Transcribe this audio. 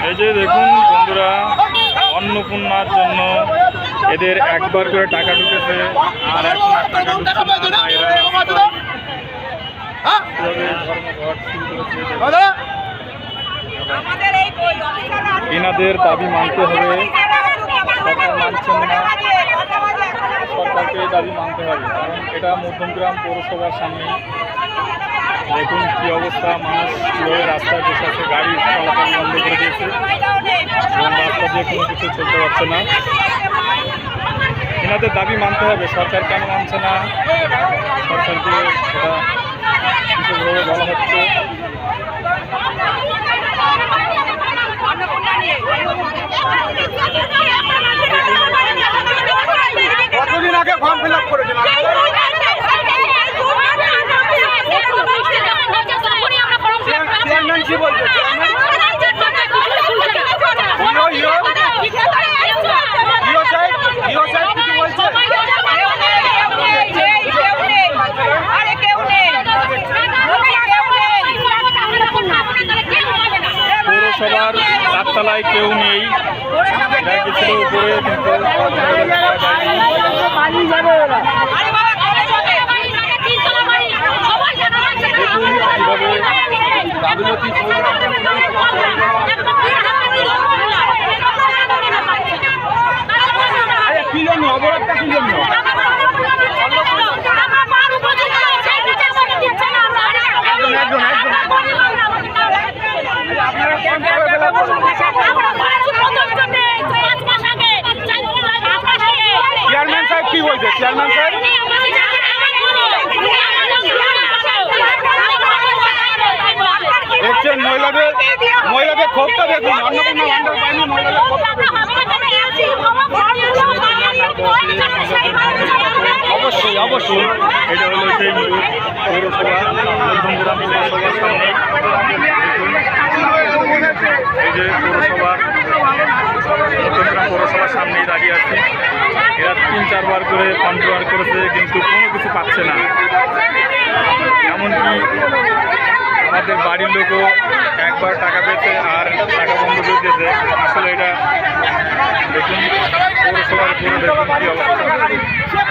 এই যে দেখুন বন্ধুরা, অন্নপূর্ণার জন্য এদের একবার করে টাকা ঢুকেছে আর এখন আর টাকা ঢুকছে না। এরা ধর্মঘট শুরু করেছে। এনাদের দাবি মানতে হবে, সরকার মানছেন না, সরকারকে এই দাবি মানতে হবে। কারণ এটা মধ্যমগ্রাম পৌরসভার সামনে দেখুন কী অবস্থা, মানুষ কীভাবে রাস্তায় বসে আছে, গাড়ি চলাচল বন্ধ করে দিয়েছে এবং রাস্তা দিয়ে কোনো কিছু চলতে পারছে না। এনাদের দাবি মানতে হবে, সরকার কেন মানছে না, সরকারকে সেটা বিশেষভাবে বলা হচ্ছে। কতদিন আগে ফর্ম ফিল আপ করেছিলাম? চেয়ারম্যান কি বলছে? পৌরসভার চারতলায় কেউ নেই, ছিল উপরে, কিন্তু কি জন্য অবরোধটা কি জন্য? চেয়ারম্যান সাহেব কি বলছে? চেয়ারম্যান সাহেব দেখছেন মহিলাদের ক্ষোভটা দেখুন, অন্নপূর্ণা ভান্ডার পায়নি, মহিলাদের ক্ষোভটা দেখুন। অবশ্যই অবশ্যই এটা হলো সেই পৌরসভা, মধ্যমগ্রাম পৌরসভার সামনে। এই যে পৌরসভার মধ্যমগ্রাম পৌরসভার সামনেই দাঁড়িয়ে আছে। এরা 3-4 বার করে ফর্ম জোগাড় করেছে, কিন্তু কোনো কিছু পাচ্ছে না। এমনকি আমাদের বাড়ির লোকও একবার টাকা পেয়েছে আর টাকা বন্ধ করে দিয়েছে। আসলে এটা দেখুন পৌরসভার পুরো দেখুন কী অবস্থা।